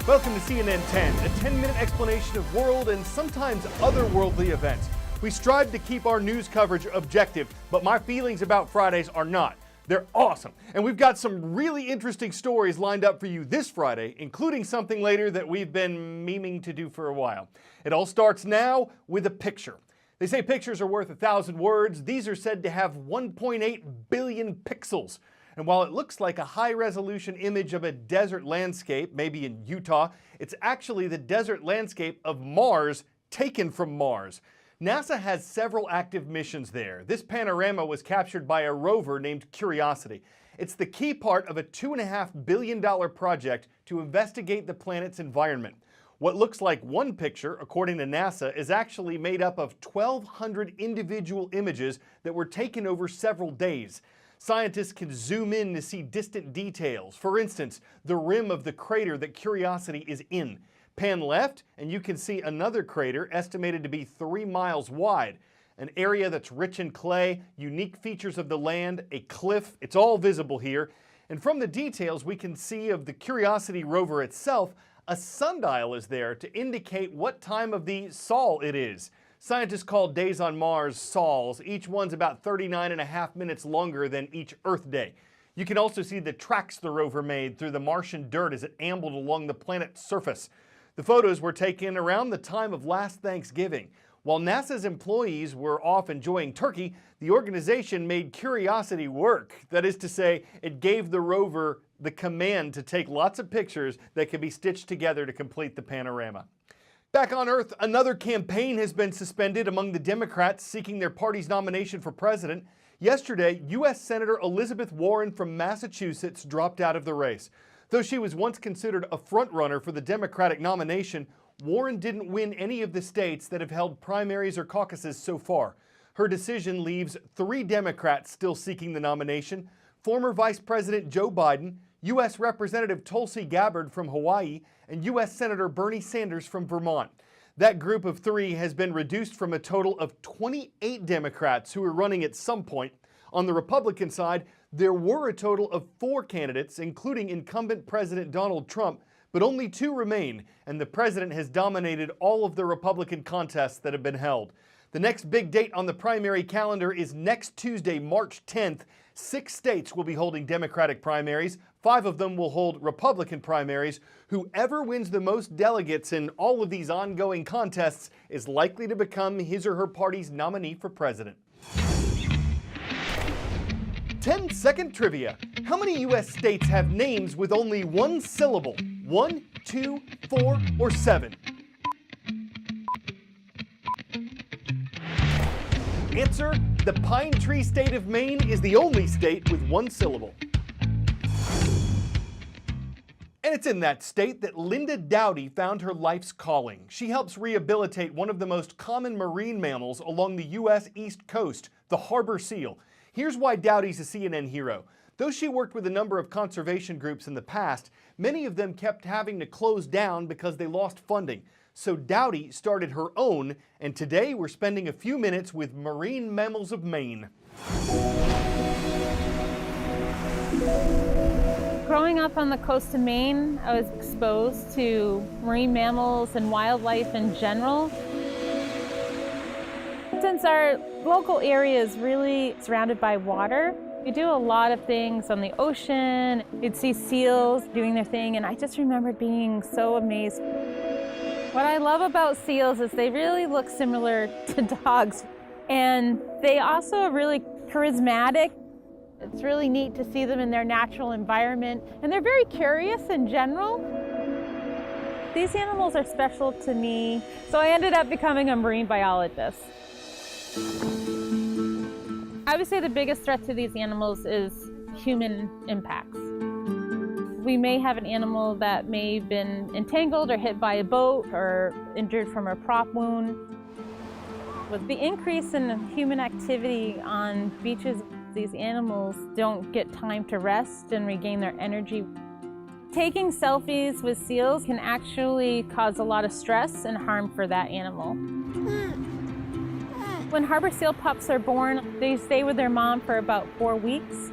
Welcome to CNN 10, a 10-minute explanation of world and sometimes otherworldly events. We strive to keep our news coverage objective, but my feelings about Fridays are not. They're awesome. And we've got some really interesting stories lined up for you this Friday, including something later that we've been memeing to do for a while. It all starts now with a picture. They say pictures are worth 1,000 words. These are said to have 1.8 billion pixels. And while it looks like a high-resolution image of a desert landscape, maybe in Utah, it's actually the desert landscape of Mars, taken from Mars. NASA has several active missions there. This panorama was captured by a rover named Curiosity. It's the key part of a $2.5 billion project to investigate the planet's environment. What looks like one picture, according to NASA, is actually made up of 1,200 individual images that were taken over several days. Scientists can zoom in to see distant details. For instance, the rim of the crater that Curiosity is in. Pan left, and you can see another crater estimated to be 3 miles wide. An area that's rich in clay, unique features of the land, a cliff, it's all visible here. And from the details we can see of the Curiosity rover itself, a sundial is there to indicate what time of the sol it is. Scientists call days on Mars sols. Each one's about 39.5 minutes longer than each Earth day. You can also see the tracks the rover made through the Martian dirt as it ambled along the planet's surface. The photos were taken around the time of last Thanksgiving. While NASA's employees were off enjoying turkey, the organization made Curiosity work. That is to say, it gave the rover the command to take lots of pictures that could be stitched together to complete the panorama. Back on Earth, another campaign has been suspended among the Democrats seeking their party's nomination for president. Yesterday, U.S. Senator Elizabeth Warren from Massachusetts dropped out of the race. Though she was once considered a frontrunner for the Democratic nomination, Warren didn't win any of the states that have held primaries or caucuses so far. Her decision leaves 3 Democrats still seeking the nomination: former Vice President Joe Biden, U.S. Representative Tulsi Gabbard from Hawaii, and U.S. Senator Bernie Sanders from Vermont. That group of 3 has been reduced from a total of 28 Democrats who are running at some point. On the Republican side, there were a total of 4 candidates, including incumbent President Donald Trump, but only 2 remain, and the president has dominated all of the Republican contests that have been held. The next big date on the primary calendar is next Tuesday, March 10th. 6 states will be holding Democratic primaries. 5 of them will hold Republican primaries. Whoever wins the most delegates in all of these ongoing contests is likely to become his or her party's nominee for president. 10-second trivia. How many U.S. states have names with only 1 syllable? 1, 2, 4, or 7? Answer: the Pine Tree State of Maine is the only state with 1 syllable. And it's in that state that Linda Dowdy found her life's calling. She helps rehabilitate one of the most common marine mammals along the U.S. East Coast, the harbor seal. Here's why Dowdy's a CNN hero. Though she worked with a number of conservation groups in the past, many of them kept having to close down because they lost funding. So Dowdy started her own, and today we're spending a few minutes with marine mammals of Maine. Growing up on the coast of Maine, I was exposed to marine mammals and wildlife in general. Since our local area is really surrounded by water, we do a lot of things on the ocean. You'd see seals doing their thing, and I just remember being so amazed. What I love about seals is they really look similar to dogs, and they also are really charismatic. It's really neat to see them in their natural environment, and they're very curious in general. These animals are special to me, so I ended up becoming a marine biologist. I would say the biggest threat to these animals is human impacts. We may have an animal that may have been entangled or hit by a boat or injured from a prop wound. With the increase in human activity on beaches, these animals don't get time to rest and regain their energy. Taking selfies with seals can actually cause a lot of stress and harm for that animal. When harbor seal pups are born, they stay with their mom for about 4 weeks.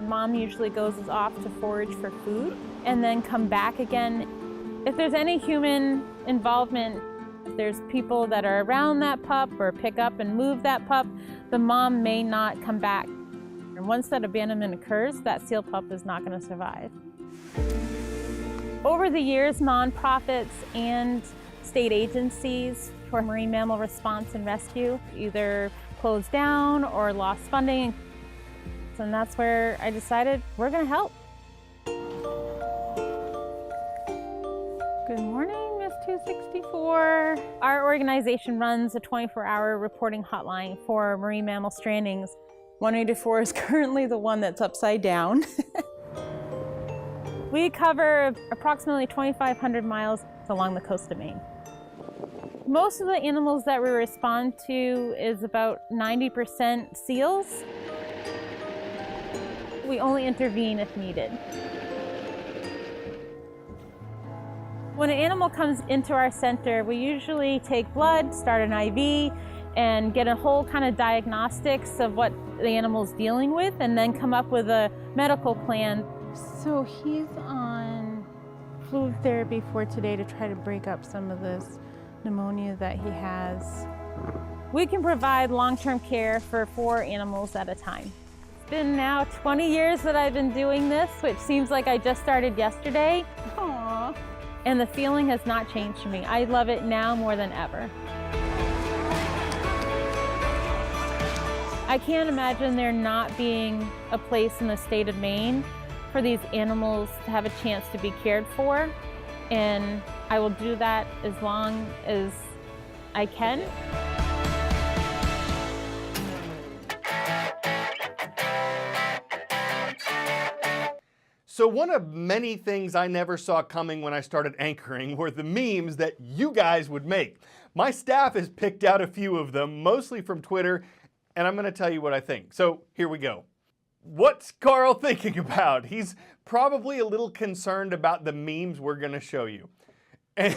Mom usually goes off to forage for food and then come back again. If there's any human involvement, if there's people that are around that pup or pick up and move that pup, the mom may not come back. And once that abandonment occurs, that seal pup is not going to survive. Over the years, nonprofits and state agencies for marine mammal response and rescue either closed down or lost funding. And that's where I decided we're going to help. Good morning, Miss 264. Our organization runs a 24-hour reporting hotline for marine mammal strandings. 184 is currently the one that's upside down. We cover approximately 2,500 miles along the coast of Maine. Most of the animals that we respond to is about 90% seals. We only intervene if needed. When an animal comes into our center, we usually take blood, start an IV, and get a whole kind of diagnostics of what the animal's dealing with, and then come up with a medical plan. So he's on fluid therapy for today to try to break up some of this pneumonia that he has. We can provide long-term care for 4 animals at a time. It's been now 20 years that I've been doing this, which seems like I just started yesterday. Aww. And the feeling has not changed for me. I love it now more than ever. I can't imagine there not being a place in the state of Maine for these animals to have a chance to be cared for. And I will do that as long as I can. So one of many things I never saw coming when I started anchoring were the memes that you guys would make. My staff has picked out a few of them, mostly from Twitter, and I'm going to tell you what I think. So here we go. What's Carl thinking about? He's probably a little concerned about the memes we're going to show you. And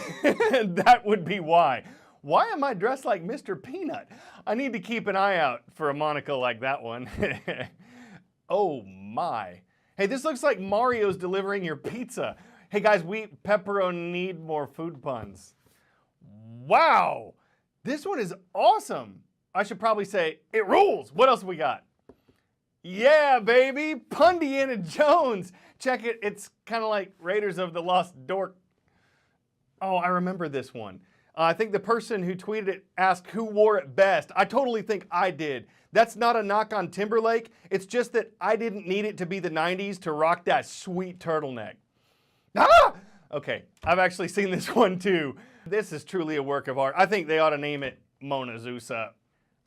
that would be why. Why am I dressed like Mr. Peanut? I need to keep an eye out for a monocle like that one. Oh my. Hey, this looks like Mario's delivering your pizza. Hey guys, we pepperoni need more food puns. Wow, this one is awesome. I should probably say, it rules. What else have we got? Yeah, baby, Pundiana Jones. Check it, it's kind of like Raiders of the Lost Dork. Oh, I remember this one. I think the person who tweeted it asked who wore it best. I totally think I did. That's not a knock on Timberlake. It's just that I didn't need it to be the 90s to rock that sweet turtleneck. Ah! Okay, I've actually seen this one too. This is truly a work of art. I think they ought to name it Mona Zusa.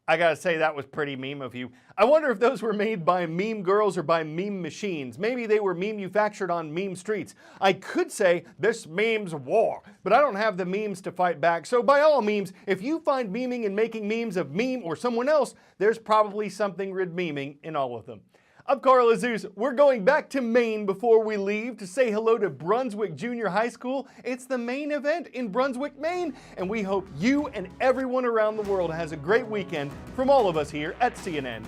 I gotta say, that was pretty meme of you. I wonder if those were made by meme girls or by meme machines. Maybe they were manufactured on meme streets. I could say, this meme's war, but I don't have the memes to fight back. So by all memes, if you find memeing and making memes of meme or someone else, there's probably something redeeming in all of them. I'm Carl Azuz. We're going back to Maine before we leave to say hello to Brunswick Junior High School. It's the main event in Brunswick, Maine, and we hope you and everyone around the world has a great weekend from all of us here at CNN.